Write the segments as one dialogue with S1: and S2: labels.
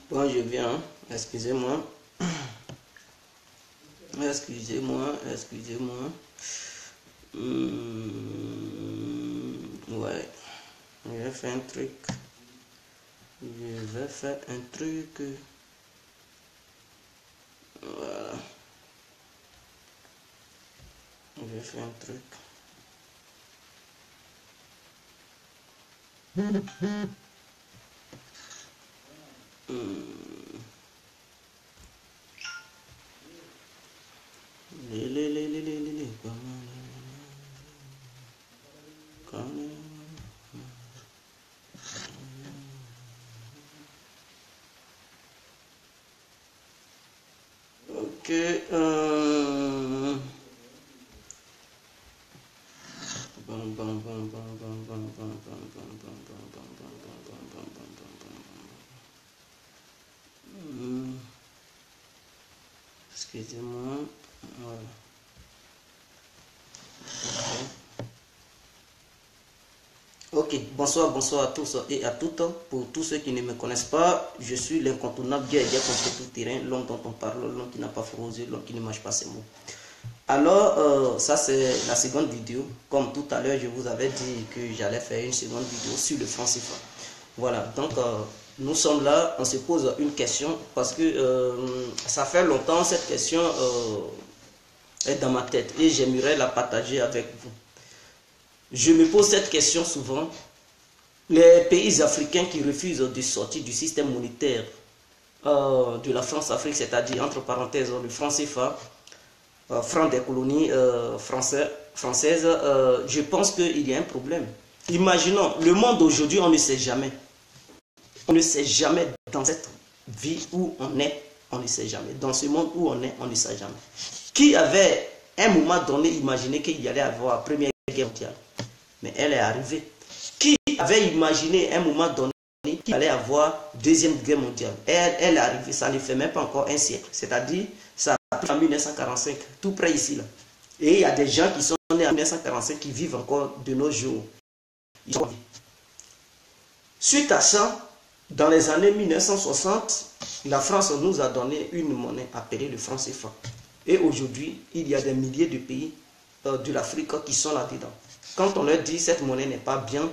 S1: Bon, je viens, excusez-moi. Excusez-moi. Ouais, je vais faire un truc. Voilà. Je vais faire un truc. Ok, excusez-moi. Voilà. Ok, bonsoir à tous et à toutes. Pour tous ceux qui ne me connaissent pas, je suis l'incontournable guerrier contre tout terrain, l'homme dont on parle, l'homme qui n'a pas frosé, l'homme qui ne mange pas ses mots. Alors, ça c'est la seconde vidéo. Comme tout à l'heure, je vous avais dit que j'allais faire une seconde vidéo sur le franc CFA. Voilà, donc nous sommes là, on se pose une question parce que ça fait longtemps, cette question est dans ma tête et j'aimerais la partager avec vous. Je me pose cette question souvent. Les pays africains qui refusent de sortir du système monétaire de la France-Afrique, c'est-à-dire entre parenthèses le franc CFA, franc des colonies françaises, je pense qu'il y a un problème. Imaginons, le monde aujourd'hui, on ne sait jamais. On ne sait jamais dans cette vie où on est, on ne sait jamais. Dans ce monde où on est, on ne sait jamais. Qui avait, à un moment donné, imaginé qu'il y allait avoir la Première Guerre mondiale? Mais elle est arrivée. Qui avait imaginé à un moment donné qu'il allait avoir Deuxième Guerre mondiale? Elle est arrivée, ça ne fait même pas encore un siècle. C'est-à-dire, ça a pris en 1945, tout près ici. Là. Et il y a des gens qui sont nés en 1945 qui vivent encore de nos jours. Suite à ça, dans les années 1960, la France nous a donné une monnaie appelée le franc CFA. Et aujourd'hui, il y a des milliers de pays de l'Afrique qui sont là-dedans. Quand on leur dit cette monnaie n'est pas bien,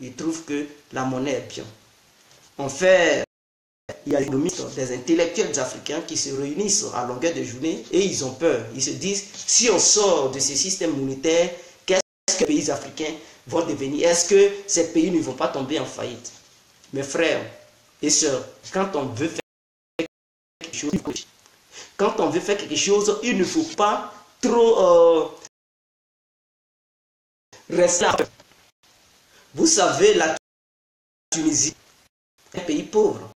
S1: ils trouvent que la monnaie est bien. il y a des intellectuels africains qui se réunissent à longueur de journée et ils ont peur. Ils se disent, si on sort de ce système monétaire, qu'est-ce que les pays africains vont devenir? Est-ce que ces pays ne vont pas tomber en faillite? Mes frères et sœurs, quand on veut faire quelque chose, il ne faut pas trop rester là. Vous savez, la Tunisie est un pays pauvre.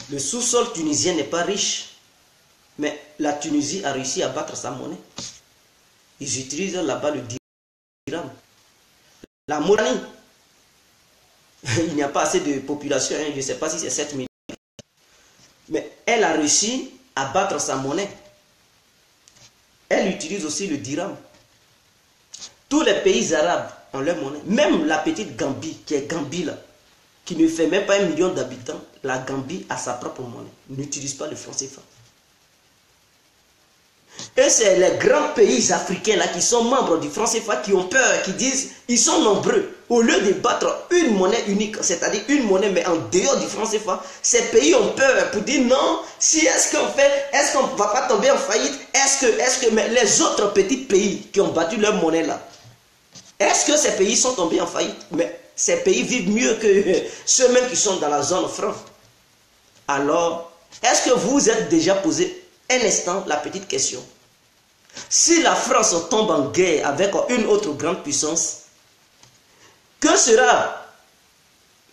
S1: Le sous-sol tunisien n'est pas riche, mais la Tunisie a réussi à battre sa monnaie. Ils utilisent là-bas le dirham. La Mauritanie, il n'y a pas assez de population, je ne sais pas si c'est 7 millions. Mais elle a réussi à battre sa monnaie. Elle utilise aussi le dirham. Tous les pays arabes ont leur monnaie. Même la petite Gambie, qui est Gambie là, qui ne fait même pas 1 million d'habitants, la Gambie a sa propre monnaie. N'utilise pas le franc CFA. Et c'est les grands pays africains là qui sont membres du franc CFA qui ont peur, qui disent, ils sont nombreux. Au lieu de battre une monnaie unique, c'est-à-dire une monnaie mais en dehors du franc CFA, ces pays ont peur pour dire non, si est-ce qu'on ne va pas tomber en faillite, mais les autres petits pays qui ont battu leur monnaie là, est-ce que ces pays sont tombés en faillite? Mais ces pays vivent mieux que ceux-mêmes qui sont dans la zone franc. Alors, est-ce que vous vous êtes déjà posé un instant la petite question? Si la France tombe en guerre avec une autre grande puissance, que sera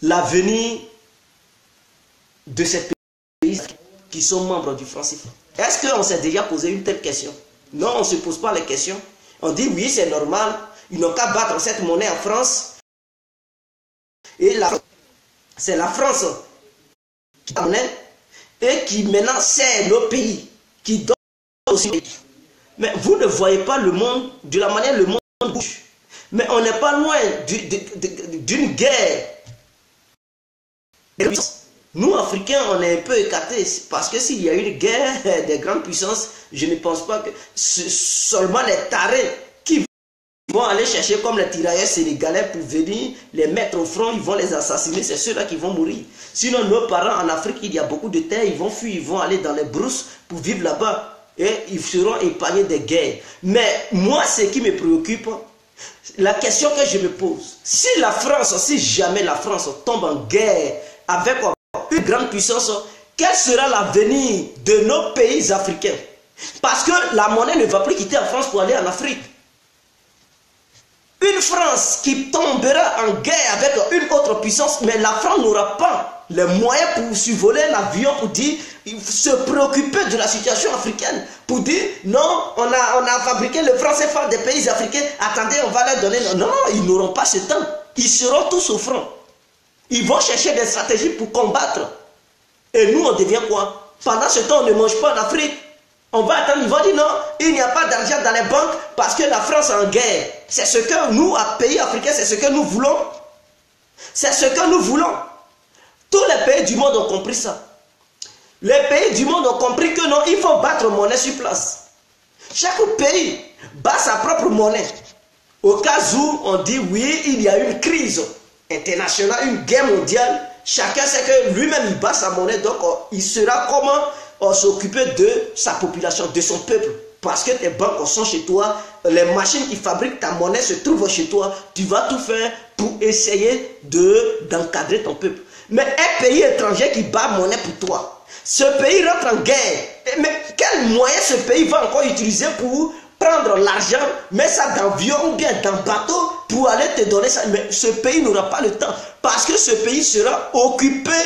S1: l'avenir de ces pays qui sont membres du franc CFA? Est-ce qu'on s'est déjà posé une telle question? Non, on ne se pose pas les questions. On dit oui, c'est normal, ils n'ont qu'à battre cette monnaie en France. Et c'est la France qui en est et qui maintenant sert nos pays, qui donne aussi. Mais vous ne voyez pas le monde de la manière le monde bouge. Mais on n'est pas loin d'une guerre. Nous, Africains, on est un peu écartés parce que s'il y a une guerre des grandes puissances, je ne pense pas que seulement les tarés qui vont aller chercher comme les tirailleurs sénégalais pour venir les mettre au front, ils vont les assassiner, c'est ceux-là qui vont mourir. Sinon, nos parents en Afrique, il y a beaucoup de terres, ils vont fuir, ils vont aller dans les brousses pour vivre là-bas. Et ils seront épargnés des guerres. Mais moi, ce qui me préoccupe, la question que je me pose, si jamais la France tombe en guerre avec une grande puissance, quel sera l'avenir de nos pays africains? Parce que la monnaie ne va plus quitter la France pour aller en Afrique. Une France qui tombera en guerre avec une autre puissance, mais la France n'aura pas les moyens pour survoler l'avion, pour dire, se préoccuper de la situation africaine, pour dire, non, on a fabriqué le franc CFA des pays africains, attendez, on va leur donner. Non, ils n'auront pas ce temps. Ils seront tous au front. Ils vont chercher des stratégies pour combattre. Et nous, on devient quoi? Pendant ce temps, on ne mange pas en Afrique. On va attendre, ils vont dire non, il n'y a pas d'argent dans les banques parce que la France est en guerre. C'est ce que nous, pays africains, c'est ce que nous voulons. C'est ce que nous voulons. Tous les pays du monde ont compris ça. Les pays du monde ont compris que non, il faut battre monnaie sur place. Chaque pays bat sa propre monnaie. Au cas où on dit oui, il y a une crise internationale, une guerre mondiale, chacun sait que lui-même il bat sa monnaie, donc il sera comment s'occuper de sa population, de son peuple. Parce que tes banques sont chez toi, les machines qui fabriquent ta monnaie se trouvent chez toi, tu vas tout faire pour essayer d'encadrer ton peuple. Mais un pays étranger qui bat monnaie pour toi, ce pays rentre en guerre. Mais quel moyen ce pays va encore utiliser pour prendre l'argent, mettre ça dans l'avion ou bien dans le bateau pour aller te donner ça? Mais ce pays n'aura pas le temps parce que ce pays sera occupé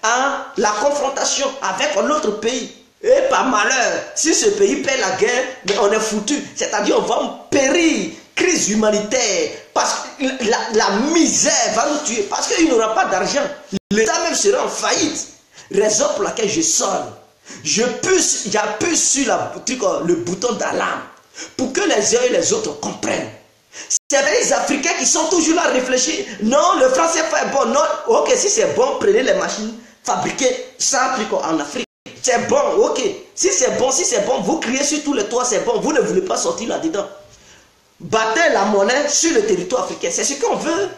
S1: à la confrontation avec l'autre pays. Et par malheur, si ce pays perd la guerre, mais on est foutu. C'est-à-dire on va périr, crise humanitaire, parce que la misère va nous tuer, parce qu'il n'aura pas d'argent. L'État même sera en faillite. Raison pour laquelle je sonne. J'appuie sur le bouton d'alarme pour que les uns et les autres comprennent. C'est les Africains qui sont toujours là à réfléchir. Non, le franc CFA est bon. Non, ok, si c'est bon, prenez les machines, fabriquez ça en Afrique. C'est bon, ok. Si c'est bon, vous criez sur tous les toits, c'est bon. Vous ne voulez pas sortir là-dedans. Battez la monnaie sur le territoire africain. C'est ce qu'on veut.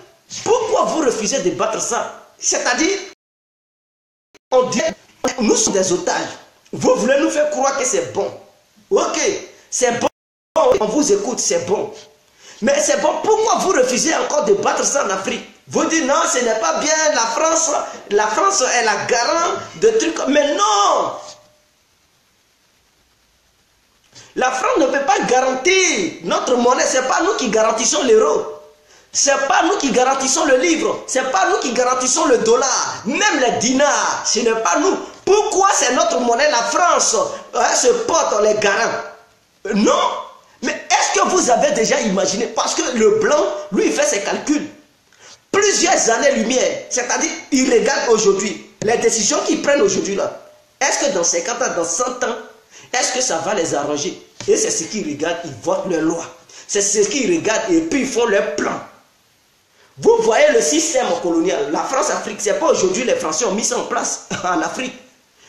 S1: Pourquoi vous refusez de battre ça? C'est-à-dire, On dit, nous sommes des otages. Vous voulez nous faire croire que c'est bon. Ok, c'est bon, on vous écoute, c'est bon. Mais c'est bon, pourquoi vous refusez encore de battre ça en Afrique? Vous dites non, ce n'est pas bien, la France est la garante de trucs. Mais non! La France ne peut pas garantir notre monnaie, ce n'est pas nous qui garantissons l'euro. Ce n'est pas nous qui garantissons le livre, ce n'est pas nous qui garantissons le dollar, même les dinars, ce n'est pas nous. Pourquoi c'est notre monnaie, la France, se porte les garants? Non. Mais est-ce que vous avez déjà imaginé? Parce que le blanc, lui, il fait ses calculs. Plusieurs années-lumière, c'est-à-dire, il regarde aujourd'hui, les décisions qu'ils prennent aujourd'hui là. Est-ce que dans 50 ans, dans 100 ans, est-ce que ça va les arranger? Et c'est ce qu'ils regardent, ils votent leurs lois. C'est ce qu'ils regardent et puis ils font leurs plans. Vous voyez le système colonial, la France-Afrique, ce n'est pas aujourd'hui les Français ont mis ça en place en Afrique.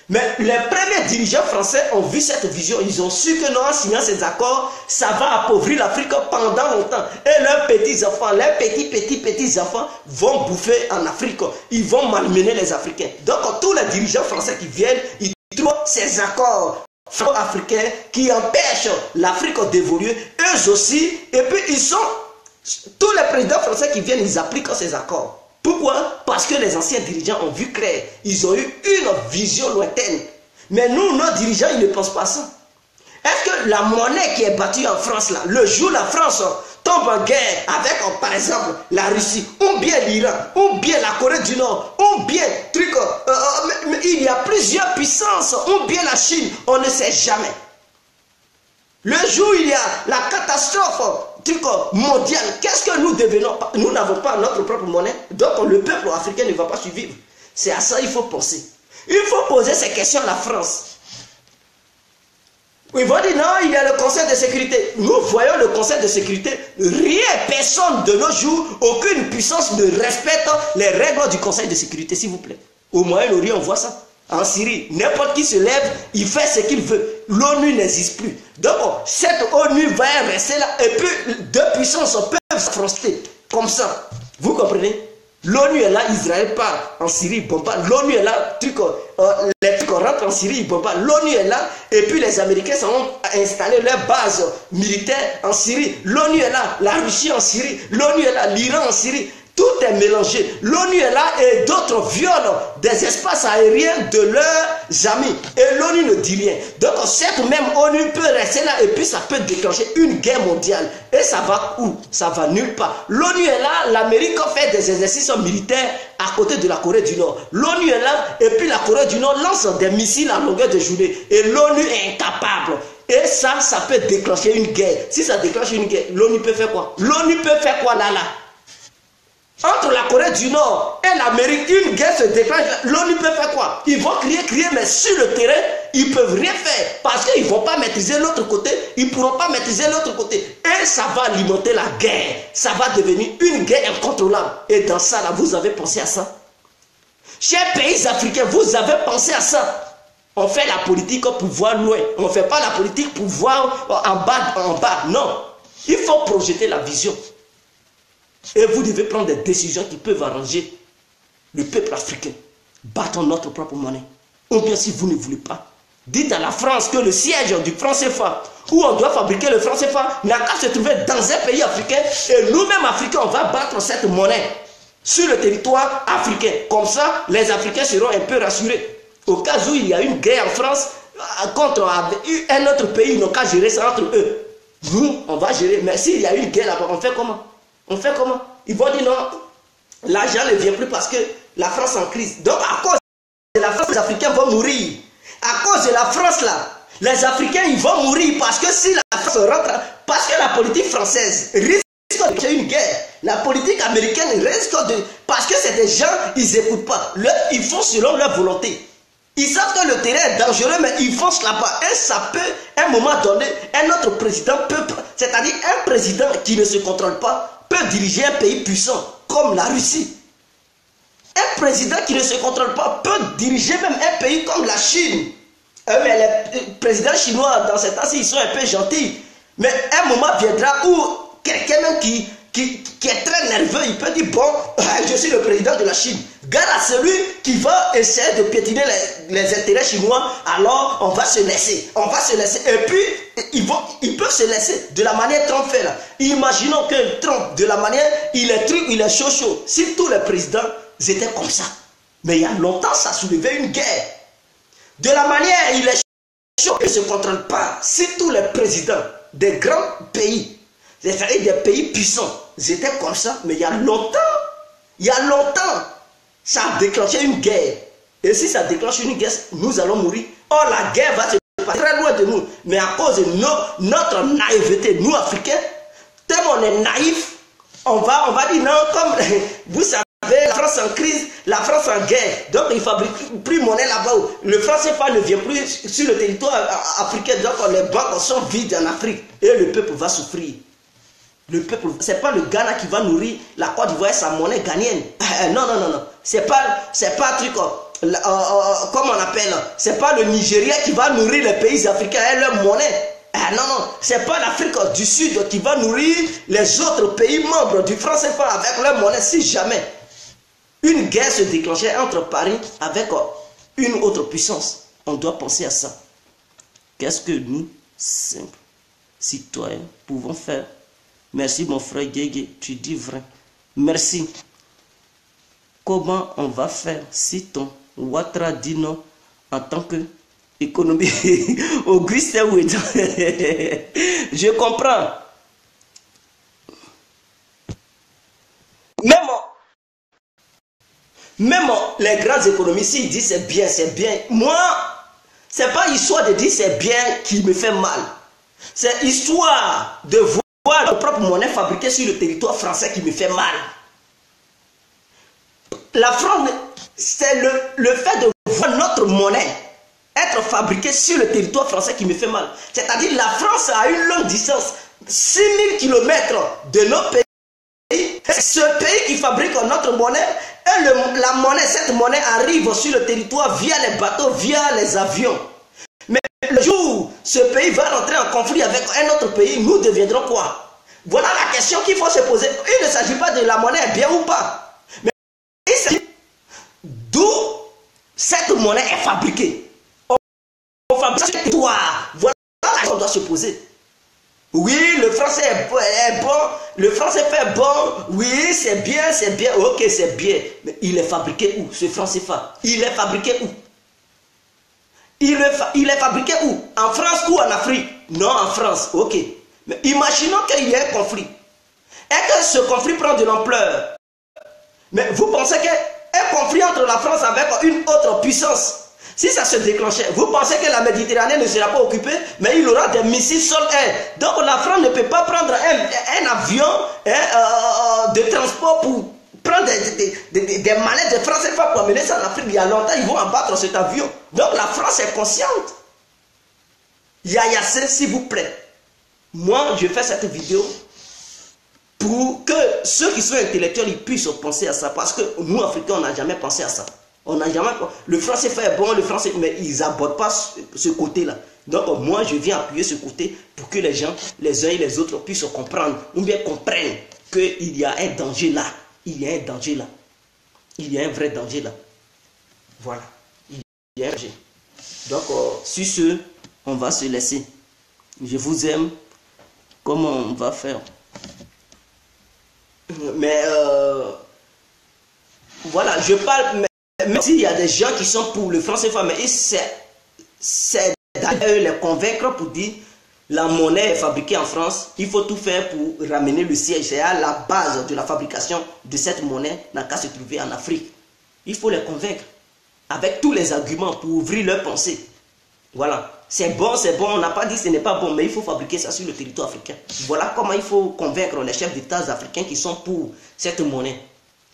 S1: Mais les premiers dirigeants français ont vu cette vision. Ils ont su que non, en signant ces accords, ça va appauvrir l'Afrique pendant longtemps. Et leurs petits-enfants, leurs petits-enfants vont bouffer en Afrique. Ils vont malmener les Africains. Donc tous les dirigeants français qui viennent, ils trouvent ces accords africains qui empêchent l'Afrique d'évoluer. Eux aussi, et puis ils sont... Tous les présidents français qui viennent, ils appliquent ces accords. Pourquoi? Parce que les anciens dirigeants ont vu clair. Ils ont eu une vision lointaine. Mais nous, nos dirigeants, ils ne pensent pas ça. Est-ce que la monnaie qui est battue en France, là, le jour la France tombe en guerre avec, par exemple, la Russie, ou bien l'Iran, ou bien la Corée du Nord, ou bien, il y a plusieurs puissances, ou bien la Chine, on ne sait jamais. Le jour où il y a la catastrophe mondiale, qu'est-ce que nous devenons? Nous n'avons pas notre propre monnaie, donc le peuple africain ne va pas survivre. C'est à ça qu'il faut penser. Il faut poser ces questions à la France. Ils vont dire non, il y a le Conseil de sécurité. Nous voyons le Conseil de sécurité, rien, personne de nos jours, aucune puissance ne respecte les règles du Conseil de sécurité, s'il vous plaît. Au Moyen-Orient, on voit ça. En Syrie, n'importe qui se lève, il fait ce qu'il veut. L'ONU n'existe plus. Donc, cette ONU va rester là. Et puis, deux puissances peuvent s'affronter. Comme ça. Vous comprenez? L'ONU est là, Israël part en Syrie, bombarde. L'ONU est là, les trucs rentrent en Syrie, bombardent. L'ONU est là, et puis les Américains ont installé leur base militaire en Syrie. L'ONU est là, la Russie en Syrie. L'ONU est là, l'Iran en Syrie. Tout est mélangé. L'ONU est là et d'autres violent des espaces aériens de leurs amis. Et l'ONU ne dit rien. Donc cette même ONU peut rester là et puis ça peut déclencher une guerre mondiale. Et ça va où? Ça va nulle part. L'ONU est là, l'Amérique fait des exercices militaires à côté de la Corée du Nord. L'ONU est là et puis la Corée du Nord lance des missiles à longueur de journée. Et l'ONU est incapable. Et ça peut déclencher une guerre. Si ça déclenche une guerre, l'ONU peut faire quoi? L'ONU peut faire quoi là? Entre la Corée du Nord et l'Amérique, une guerre se déclenche. L'ONU peut faire quoi? Ils vont crier, mais sur le terrain, ils ne peuvent rien faire. Parce qu'ils ne vont pas maîtriser l'autre côté. Ils ne pourront pas maîtriser l'autre côté. Et ça va alimenter la guerre. Ça va devenir une guerre incontrôlable. Et dans ça, là, vous avez pensé à ça? Chers pays africains, vous avez pensé à ça? On fait la politique pour voir loin. On ne fait pas la politique pour voir en bas. Non. Il faut projeter la vision. Et vous devez prendre des décisions qui peuvent arranger le peuple africain. Battons notre propre monnaie. Ou bien si vous ne voulez pas, dites à la France que le siège du franc CFA, où on doit fabriquer le franc CFA, n'a qu'à se trouver dans un pays africain. Et nous-mêmes Africains, on va battre cette monnaie sur le territoire africain. Comme ça, les Africains seront un peu rassurés. Au cas où il y a une guerre en France, contre un autre pays, ils n'ont qu'à gérer ça entre eux. Nous, on va gérer. Mais s'il y a une guerre là-bas, on fait comment? On fait comment? Ils vont dire non, l'argent ne vient plus parce que la France est en crise. Donc à cause de la France, les Africains vont mourir. À cause de la France là, les Africains ils vont mourir parce que si la France rentre, parce que la politique française risque de créer une guerre. La politique américaine risque de... Parce que c'est des gens, ils n'écoutent pas. Ils font selon leur volonté. Ils savent que le terrain est dangereux, mais ils foncent là-bas. Et ça peut, à un moment donné, un autre président peut... C'est-à-dire un président qui ne se contrôle pas peut diriger un pays puissant comme la Russie. Un président qui ne se contrôle pas peut diriger même un pays comme la Chine. Mais les présidents chinois, dans ces temps-ci, ils sont un peu gentils. Mais un moment viendra où quelqu'un même qui qui est très nerveux, il peut dire, bon, je suis le président de la Chine. Garde à celui qui va essayer de piétiner les intérêts chinois, alors on va se laisser. On va se laisser. Et puis, ils peuvent se laisser de la manière Trump fait là. Imaginons que Trump, de la manière, il est truc, il est chaud. Si tous les présidents étaient comme ça. Mais il y a longtemps, ça soulevait une guerre. De la manière, il est chaud, il ne se contrôle pas. Si tous les présidents des grands pays, c'est-à-dire des pays puissants, étaient comme ça, mais il y a longtemps, ça a déclenché une guerre. Et si ça déclenche une guerre, nous allons mourir. Oh, la guerre va se passer très loin de nous. Mais à cause de notre naïveté, nous Africains, tellement on est naïfs, on va dire non, comme vous savez, la France en crise, la France en guerre. Donc il ne fabrique plus monnaie là-bas. Le franc CFA ne vient plus sur le territoire africain. Donc les banques sont vides en Afrique. Et le peuple va souffrir. Le peuple, ce n'est pas le Ghana qui va nourrir la Côte d'Ivoire et sa monnaie ghanéenne. Non. Ce n'est pas un truc, comme on appelle, ce n'est pas le Nigeria qui va nourrir les pays africains et leur monnaie. Non, ce n'est pas l'Afrique du Sud qui va nourrir les autres pays membres du franc CFA avec leur monnaie. Si jamais une guerre se déclenchait entre Paris avec une autre puissance, on doit penser à ça. Qu'est-ce que nous, simples citoyens, pouvons faire? Merci mon frère Guégué, tu dis vrai. Merci. Comment on va faire si ton Ouattara dit non en tant que économie Auguste Ouédan? Je comprends. Même les grandes économies, s'ils disent c'est bien, c'est bien. Moi, c'est pas histoire de dire c'est bien qui me fait mal. C'est histoire de voir notre propre monnaie fabriquée sur le territoire français qui me fait mal. La France, c'est le fait de voir notre monnaie être fabriquée sur le territoire français qui me fait mal. C'est-à-dire la France a une longue distance, 6000 km de nos pays. Ce pays qui fabrique notre monnaie, et la monnaie, cette monnaie arrive sur le territoire via les bateaux, via les avions. Mais le jour où ce pays va rentrer en conflit avec un autre pays, nous deviendrons quoi? Voilà la question qu'il faut se poser. Il ne s'agit pas de la monnaie bien ou pas. Mais il s'agit d'où cette monnaie est fabriquée. On fabrique ce territoire. Voilà la question qu'on doit se poser. Oui, le français est bon, le français fait bon, oui, c'est bien, ok, c'est bien. Mais il est fabriqué où, ce franc CFA? Il est fabriqué où? Il est fabriqué où? En France ou en Afrique? Non, en France, ok. Mais imaginons qu'il y ait un conflit. Et que ce conflit prend de l'ampleur. Mais vous pensez qu'un conflit entre la France avec une autre puissance, si ça se déclenchait, vous pensez que la Méditerranée ne sera pas occupée, mais il aura des missiles sol-air. Donc la France ne peut pas prendre un avion de transport pour prendre des mallettes de France CFA pour amener ça en Afrique. Il y a longtemps, ils vont abattre cet avion. Donc la France est consciente. Yaya, s'il vous plaît. Moi, je fais cette vidéo pour que ceux qui sont intellectuels ils puissent penser à ça. Parce que nous, Africains, on n'a jamais pensé à ça. On n'a jamais... Le franc CFA est bon, le franc CFA, mais ils n'abordent pas ce côté-là. Donc moi, je viens appuyer ce côté pour que les gens, les uns et les autres, puissent comprendre, ou bien comprennent qu'il y a un danger là. Il y a un danger là. Il y a un vrai danger là. Voilà. Il y a un danger. Donc, sur ce, on va se laisser. Je vous aime. Comment on va faire? Mais, voilà, je parle... Même s'il y a des gens qui sont pour le franc CFA, mais c'est d'ailleurs les convaincre pour dire la monnaie est fabriquée en France, il faut tout faire pour ramener le siège. C'est à la base de la fabrication de cette monnaie n'a qu'à se trouver en Afrique. Il faut les convaincre avec tous les arguments pour ouvrir leur pensée. Voilà, c'est bon, on n'a pas dit que ce n'est pas bon, mais il faut fabriquer ça sur le territoire africain. Voilà comment il faut convaincre les chefs d'État africains qui sont pour cette monnaie.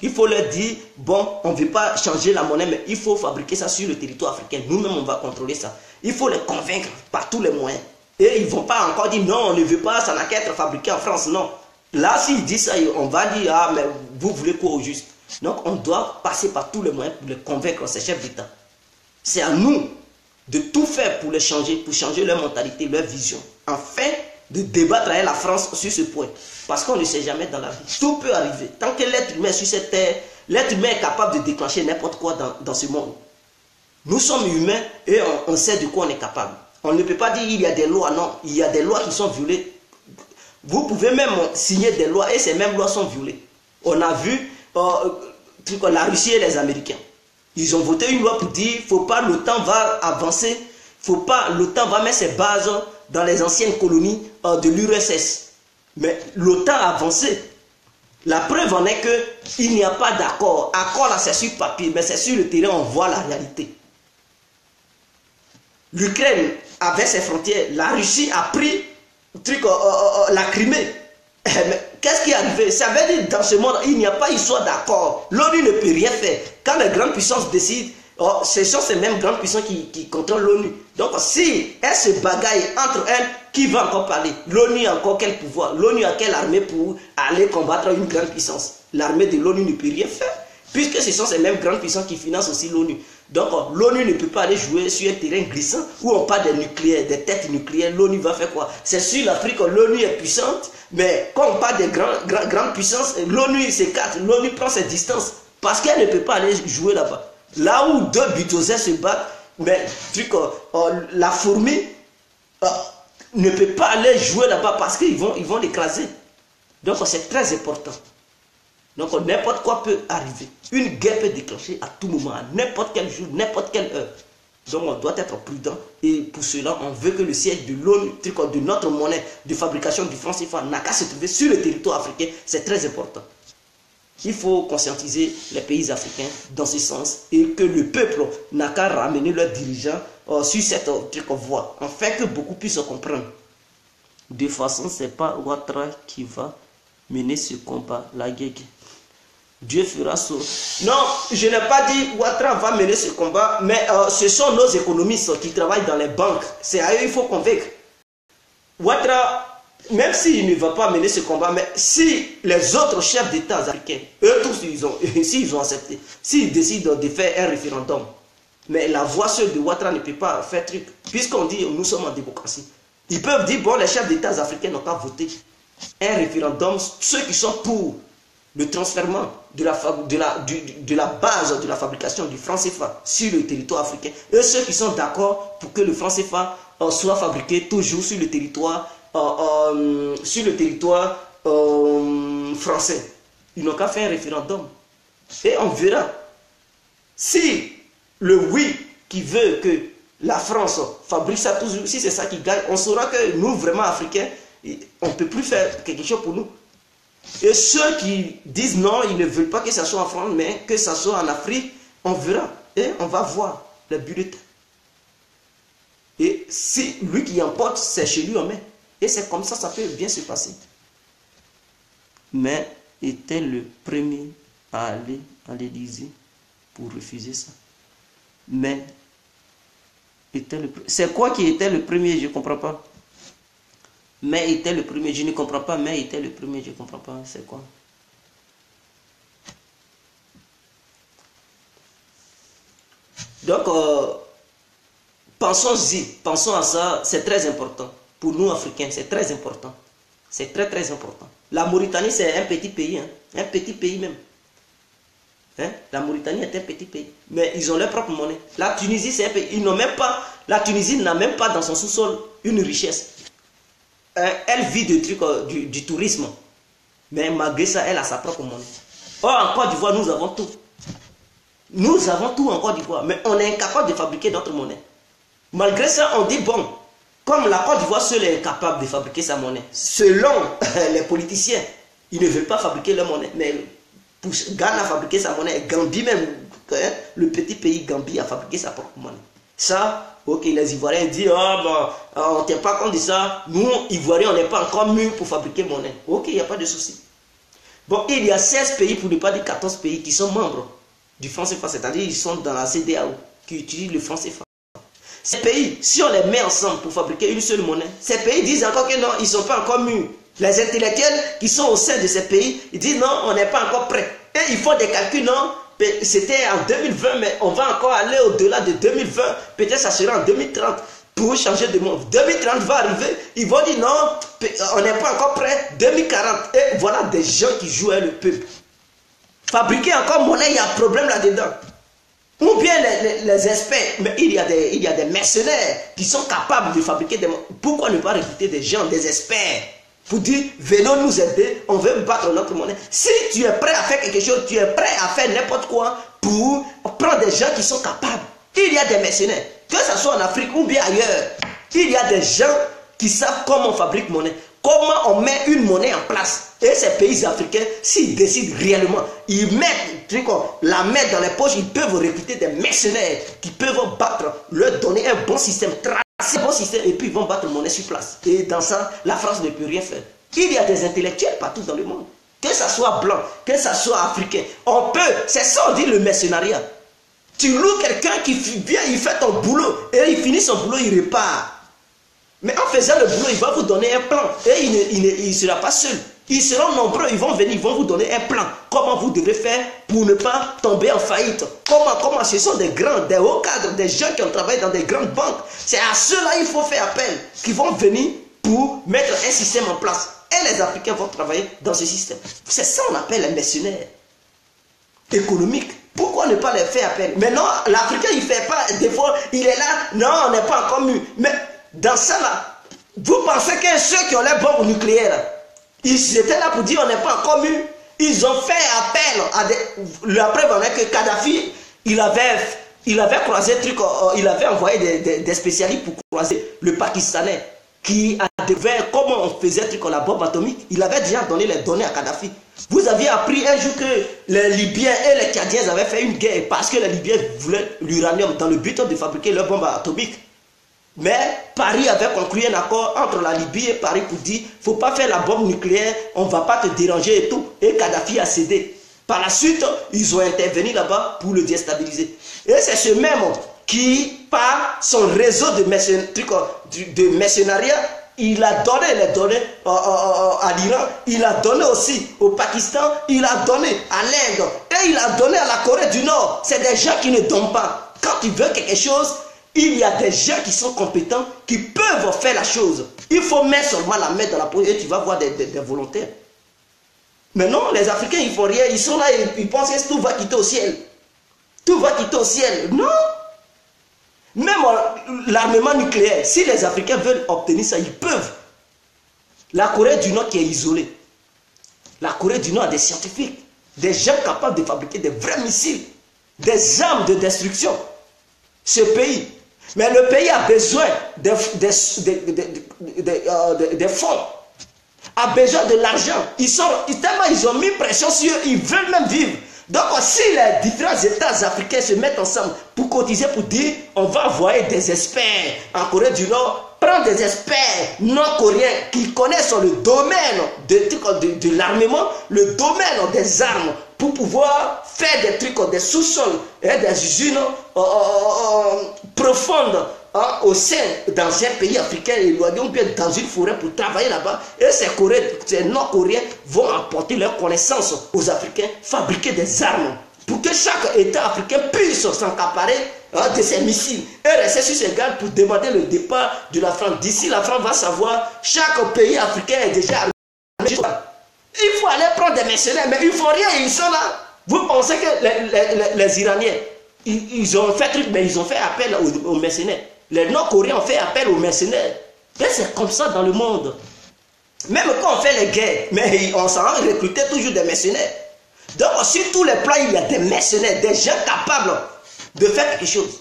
S1: Il faut leur dire, bon, on ne veut pas changer la monnaie, mais il faut fabriquer ça sur le territoire africain. Nous-mêmes, on va contrôler ça. Il faut les convaincre par tous les moyens. Et ils ne vont pas encore dire, non, on ne veut pas, ça n'a qu'à être fabriqué en France. Non. Là, s'ils disent ça, on va dire, ah, mais vous voulez quoi au juste? Donc, on doit passer par tous les moyens pour les convaincre, ces chefs d'État. C'est à nous de tout faire pour les changer, pour changer leur mentalité, leur vision. Afin de débattre avec la France sur ce point. Parce qu'on ne sait jamais dans la vie. Tout peut arriver. Tant que l'être humain est sur cette terre, l'être humain est capable de déclencher n'importe quoi dans ce monde. Nous sommes humains et on sait de quoi on est capable. On ne peut pas dire qu'il y a des lois, non. Il y a des lois qui sont violées. Vous pouvez même signer des lois et ces mêmes lois sont violées. On a vu la Russie et les Américains. Ils ont voté une loi pour dire faut pas, l'OTAN va avancer, faut pas, l'OTAN va mettre ses bases dans les anciennes colonies de l'URSS. Mais l'OTAN a avancé. La preuve en est qu'il n'y a pas d'accord. Accord là c'est sur papier, mais c'est sur le terrain on voit la réalité. L'Ukraine avait ses frontières, la Russie a pris la Crimée. Qu'est-ce qui est arrivé? Ça veut dire dans ce monde, il n'y a pas histoire d'accord. L'ONU ne peut rien faire. Quand les grandes puissances décident, ce sont ces mêmes grandes puissances qui contrôlent l'ONU. Donc si elles se bagaillent entre elles, qui va encore parler? L'ONU a encore quel pouvoir? L'ONU a quelle armée pour aller combattre une grande puissance? L'armée de l'ONU ne peut rien faire. Puisque ce sont ces mêmes grandes puissances qui financent aussi l'ONU. Donc l'ONU ne peut pas aller jouer sur un terrain glissant où on parle des nucléaires, des têtes nucléaires. L'ONU va faire quoi? C'est sur l'Afrique que l'ONU est puissante, mais quand on parle des grandes puissances, l'ONU s'écarte, l'ONU prend ses distances parce qu'elle ne peut pas aller jouer là-bas. Là où deux bulldozers se battent, mais la fourmi ne peut pas aller jouer là-bas parce qu'ils vont l'écraser. Donc c'est très important. Donc n'importe quoi peut arriver. Une guerre peut déclencher à tout moment, à n'importe quel jour, n'importe quelle heure. Donc on doit être prudent. Et pour cela, on veut que le siège de l'ONU, de notre monnaie de fabrication du franc CFA, n'a qu'à se trouver sur le territoire africain. C'est très important. Il faut conscientiser les pays africains dans ce sens et que le peuple n'a qu'à ramener leurs dirigeants sur cette voie, afin que beaucoup puissent comprendre. De toute façon, ce n'est pas Ouattara qui va mener ce combat, la guerre. Dieu fera ça. Non, je n'ai pas dit Ouattara va mener ce combat, mais ce sont nos économistes qui travaillent dans les banques. C'est à eux qu'il faut convaincre. Ouattara, même s'il ne va pas mener ce combat, mais si les autres chefs d'État africains, eux tous, s'ils ont accepté, s'ils décident de faire un référendum, mais la voix seule de Ouattara ne peut pas faire truc, puisqu'on dit nous sommes en démocratie. Ils peuvent dire, bon, les chefs d'État africains n'ont pas voté un référendum, ceux qui sont pour le transfèrement de la base de la fabrication du franc CFA sur le territoire africain, et ceux qui sont d'accord pour que le franc CFA soit fabriqué toujours sur le territoire français. Ils n'ont qu'à faire un référendum. Et on verra. Si le oui qui veut que la France fabrique ça toujours, si c'est ça qui gagne, on saura que nous, vraiment Africains, on ne peut plus faire quelque chose pour nous. Et ceux qui disent non, ils ne veulent pas que ça soit en France, mais que ça soit en Afrique, on verra. Et on va voir les bulletins. Et si lui qui emporte, c'est chez lui on met. Et c'est comme ça, ça peut bien se passer. Mais était le premier à aller à l'Élysée pour refuser ça. Mais c'est quoi qui était le premier? Je ne comprends pas. Mais était le premier, je ne comprends pas. Mais était le premier, je ne comprends pas. C'est quoi? Donc, pensons-y, pensons à ça, c'est très important. Pour nous, Africains, c'est très important. C'est très, très important. La Mauritanie, c'est un petit pays, hein? Un petit pays même. Hein? La Mauritanie est un petit pays. Mais ils ont leur propre monnaie. La Tunisie, c'est un pays. Ils n'ont même pas, la Tunisie n'a même pas dans son sous-sol une richesse. Elle vit du tourisme. Mais malgré ça, elle a sa propre monnaie. Or, en Côte d'Ivoire, nous avons tout. Nous avons tout en Côte d'Ivoire. Mais on est incapable de fabriquer notre monnaie. Malgré ça, on dit bon, comme la Côte d'Ivoire seule est incapable de fabriquer sa monnaie, selon les politiciens, ils ne veulent pas fabriquer leur monnaie. Mais pour Ghana a fabriqué sa monnaie, Gambie même, le petit pays Gambie a fabriqué sa propre monnaie. Ça, ok, les Ivoiriens disent, on ne tient pas compte de ça. Nous, Ivoiriens, on n'est pas encore mûrs pour fabriquer monnaie. Ok, il n'y a pas de souci. Bon, il y a 16 pays, pour ne pas dire 14 pays, qui sont membres du franc CFA, c'est-à-dire ils sont dans la CEDEAO, qui utilisent le franc CFA. Ces pays, si on les met ensemble pour fabriquer une seule monnaie, ces pays disent encore que non, ils ne sont pas encore mûrs. Les intellectuels qui sont au sein de ces pays, ils disent non, on n'est pas encore prêt. Et ils font des calculs, non, c'était en 2020, mais on va encore aller au-delà de 2020. Peut-être ça sera en 2030. pour changer de monde. 2030 va arriver, ils vont dire non, on n'est pas encore prêt. 2040, et voilà des gens qui jouent avec le peuple. Fabriquer encore monnaie, il y a un problème là-dedans. Ou bien les experts, mais il y a des mercenaires qui sont capables de fabriquer des monnaies. Pourquoi ne pas recruter des gens, des experts, pour dire, venez nous aider, on veut battre notre monnaie. Si tu es prêt à faire quelque chose, tu es prêt à faire n'importe quoi pour prendre des gens qui sont capables. Il y a des mercenaires, que ce soit en Afrique ou bien ailleurs. Il y a des gens qui savent comment on fabrique monnaie, comment on met une monnaie en place. Et ces pays africains, s'ils décident réellement, ils mettent la main dans les poches, ils peuvent recruter des mercenaires qui peuvent battre, leur donner un bon système, tracer un bon système, et puis ils vont battre monnaie sur place. Et dans ça, la France ne peut rien faire. Il y a des intellectuels partout dans le monde, que ce soit blanc, que ce soit africain. On peut, c'est ça on dit le mercenariat. Tu loues quelqu'un qui vient, il fait ton boulot, et il finit son boulot, il repart. Mais en faisant le boulot, il va vous donner un plan. Et il ne sera pas seul. Ils seront nombreux, ils vont venir, ils vont vous donner un plan. Comment vous devrez faire pour ne pas tomber en faillite. Comment ce sont des grands, des hauts cadres, des gens qui ont travaillé dans des grandes banques. C'est à ceux-là qu'il faut faire appel, qui vont venir pour mettre un système en place. Et les Africains vont travailler dans ce système. C'est ça qu'on appelle les mercenaires économiques. Pourquoi ne pas les faire appel? Mais non, l'Africain, il ne fait pas, des fois, il est là, non, on n'est pas encore mieux. Mais dans ça là, vous pensez que ceux qui ont les bombes nucléaires, ils étaient là pour dire on n'est pas encore mieux. Ils ont fait appel à des... La preuve en est que Kadhafi, il avait croisé truc, il avait envoyé des spécialistes pour croiser le Pakistanais qui a découvert comment on faisait truc la bombe atomique. Il avait déjà donné les données à Kadhafi. Vous aviez appris un jour que les Libyens et les Tchadiens avaient fait une guerre parce que les Libyens voulaient l'uranium dans le but de fabriquer leur bombe atomique. Mais Paris avait conclu un accord entre la Libye et Paris pour dire il ne faut pas faire la bombe nucléaire, on ne va pas te déranger et tout. Et Kadhafi a cédé. Par la suite, ils ont intervenu là-bas pour le déstabiliser. Et c'est ce même qui, par son réseau de mercenariat, il a donné les données à l'Iran, il a donné aussi au Pakistan, il a donné à l'Inde et il a donné à la Corée du Nord. C'est des gens qui ne donnent pas. Quand tu veux quelque chose, il y a des gens qui sont compétents, qui peuvent faire la chose. Il faut mettre seulement la main dans la poche et tu vas voir des volontaires. Mais non, les Africains, ils ne font rien. Ils sont là et ils pensent que tout va quitter au ciel. Tout va quitter au ciel. Non. Même l'armement nucléaire, si les Africains veulent obtenir ça, ils peuvent. La Corée du Nord qui est isolée. La Corée du Nord a des scientifiques, des gens capables de fabriquer des vrais missiles, des armes de destruction. Ce pays. Mais le pays a besoin des fonds, a besoin de l'argent. Tellement ils ont mis pression sur eux, ils veulent même vivre. Donc si les différents États africains se mettent ensemble pour cotiser, pour dire on va envoyer des experts en Corée du Nord, prendre des experts nord-coréens qui connaissent le domaine de l'armement, le domaine des armes, pour pouvoir faire des trucs, des sous-sols, des usines profondes au sein dans un pays africain éloigné ou bien dans une forêt pour travailler là-bas. Et ces Nord-Coréens vont apporter leurs connaissances aux Africains, fabriquer des armes pour que chaque État africain puisse s'emparer de ces missiles et rester sur ses gardes pour demander le départ de la France. D'ici, la France va savoir chaque pays africain est déjà armé. Il faut aller prendre des mercenaires, mais ils ne font rien, ils sont là. Vous pensez que les Iraniens, ils ont fait truc, mais ils ont fait appel aux mercenaires. Les Nord-Coréens ont fait appel aux mercenaires. Et c'est comme ça dans le monde. Même quand on fait les guerres, mais on s'en recrutait toujours des mercenaires. Donc sur tous les plans, il y a des mercenaires, des gens capables de faire quelque chose.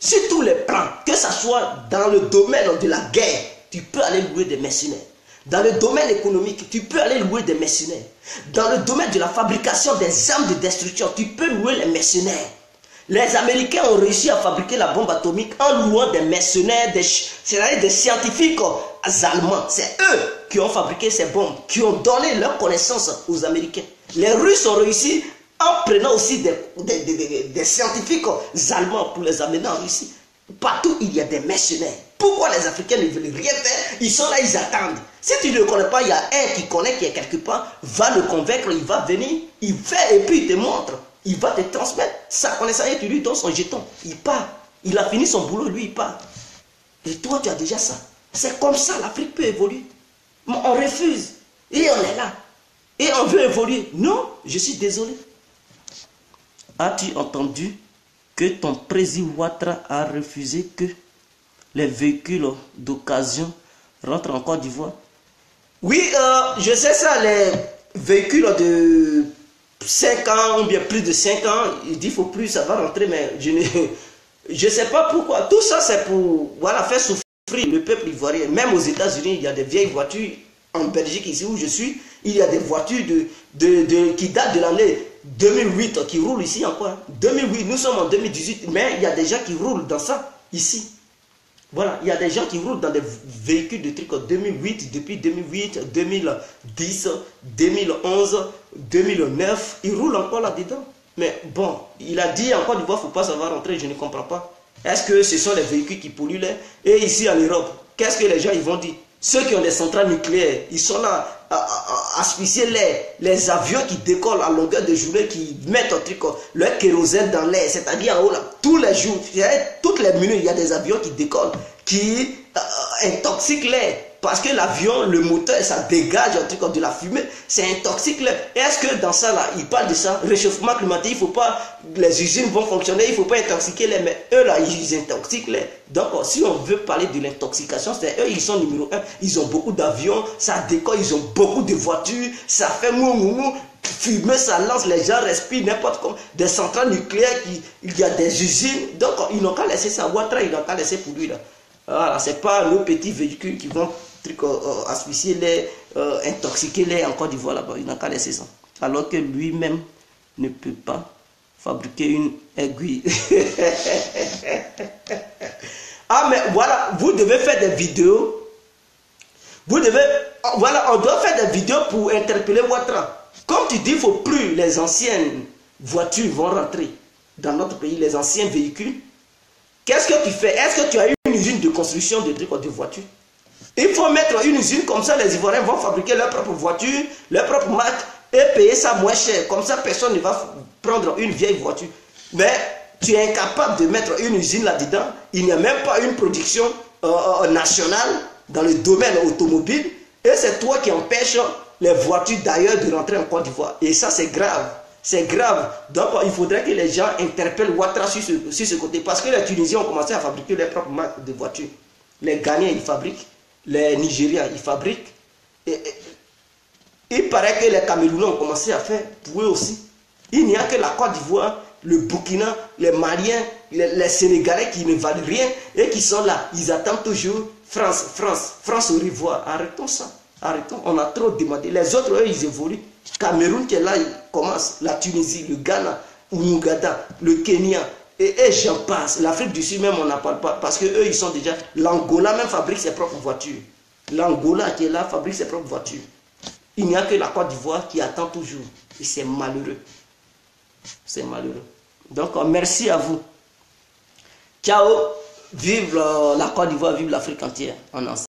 S1: Sur tous les plans, que ce soit dans le domaine de la guerre, tu peux aller louer des mercenaires. Dans le domaine économique, tu peux aller louer des mercenaires. Dans le domaine de la fabrication des armes de destruction, tu peux louer les mercenaires. Les Américains ont réussi à fabriquer la bombe atomique en louant des mercenaires, c'est-à-dire des scientifiques allemands. C'est eux qui ont fabriqué ces bombes, qui ont donné leurs connaissances aux Américains. Les Russes ont réussi en prenant aussi des scientifiques allemands pour les amener en Russie. Partout, il y a des mercenaires. Pourquoi les Africains ne veulent rien faire? Ils sont là, ils attendent. Si tu ne le connais pas, il y a un qui connaît, qui est quelque part, va le convaincre, il va venir, il fait et puis il te montre. Il va te transmettre sa connaissance et tu lui donnes son jeton. Il part. Il a fini son boulot, lui, il part. Et toi, tu as déjà ça. C'est comme ça, l'Afrique peut évoluer. Mais on refuse. Et on est là. Et on veut évoluer. Non, je suis désolé. As-tu entendu que ton président Ouattara a refusé que les véhicules d'occasion rentrent en Côte d'Ivoire? Oui, je sais ça, les véhicules de 5 ans ou bien plus de 5 ans, il dit qu'il ne faut plus, ça va rentrer, mais je ne sais pas pourquoi. Tout ça, c'est pour voilà, faire souffrir le peuple ivoirien. Même aux États-Unis, il y a des vieilles voitures. En Belgique, ici où je suis, il y a des voitures qui datent de l'année 2008 qui roulent ici encore. 2008, nous sommes en 2018, mais il y a des gens qui roulent dans ça, ici. Voilà, il y a des gens qui roulent dans des véhicules de trucs 2008, depuis 2008, 2010, 2011, 2009, ils roulent encore là-dedans. Mais bon, il a dit encore du coup, il ne faut pas savoir rentrer, je ne comprends pas. Est-ce que ce sont les véhicules qui polluent là? Et ici en Europe, qu'est-ce que les gens ils vont dire? Ceux qui ont des centrales nucléaires, ils sont là à asphyxier les avions qui décollent à longueur de journée, qui mettent un truc, leur kérosène dans l'air, c'est-à-dire en haut là, tous les jours, toutes les minutes, il y a des avions qui décollent, qui intoxiquent l'air. Parce que l'avion, le moteur, ça dégage un truc de la fumée, c'est intoxique l'air. Est-ce que dans ça là, ils parlent de ça, réchauffement climatique, il faut pas, les usines vont fonctionner, il ne faut pas intoxiquer l'air, mais eux là, ils intoxiquent l'air. Donc si on veut parler de l'intoxication, c'est eux, ils sont numéro 1, ils ont beaucoup d'avions, ça décolle, ils ont beaucoup de voitures, ça fait mou, fumée, ça lance, les gens respirent n'importe comment, des centrales nucléaires, il y a des usines, donc ils n'ont qu'à laisser ça, Ouattara, ils n'ont qu'à laisser pour lui là. Voilà, c'est pas nos petits véhicules qui vont asphyxier l'air, intoxiquer l'air en Côte d'Ivoire là-bas. Il n'a qu'à laisser ça. Alors que lui-même ne peut pas fabriquer une aiguille. Ah, mais voilà, vous devez faire des vidéos. Vous devez, voilà, on doit faire des vidéos pour interpeller Ouattara. Comme tu dis, il ne faut plus les anciennes voitures vont rentrer dans notre pays, les anciens véhicules. Qu'est-ce que tu fais? Est-ce que tu as une usine de construction de trucs de voitures? Il faut mettre une usine comme ça, les Ivoiriens vont fabriquer leur propre voiture, leur propre marque et payer ça moins cher. Comme ça, personne ne va prendre une vieille voiture. Mais tu es incapable de mettre une usine là-dedans. Il n'y a même pas une production nationale dans le domaine automobile. Et c'est toi qui empêches les voitures d'ailleurs de rentrer en Côte d'Ivoire. Et ça, c'est grave. C'est grave. Donc, il faudrait que les gens interpellent Ouattara sur ce côté. Parce que les Tunisiens ont commencé à fabriquer leurs propres marques de voitures. Les Ghanéens, ils fabriquent. Les Nigériens, ils fabriquent. Il paraît que les Camerounais ont commencé à faire pour eux aussi. Il n'y a que la Côte d'Ivoire, le Burkina, les Maliens, les Sénégalais qui ne valent rien et qui sont là. Ils attendent toujours France au revoir. Arrêtons ça. Arrêtons. On a trop demandé. Les autres, eux, ils évoluent. Cameroun qui est là, il commence. La Tunisie, le Ghana, l'Ouganda, le Kenya. Et j'en passe. L'Afrique du Sud même, on n'en parle pas. Parce qu'eux, ils sont déjà... L'Angola même fabrique ses propres voitures. L'Angola qui est là fabrique ses propres voitures. Il n'y a que la Côte d'Ivoire qui attend toujours. Et c'est malheureux. C'est malheureux. Donc, merci à vous. Ciao. Vive la Côte d'Ivoire, vive l'Afrique entière. En ensemble.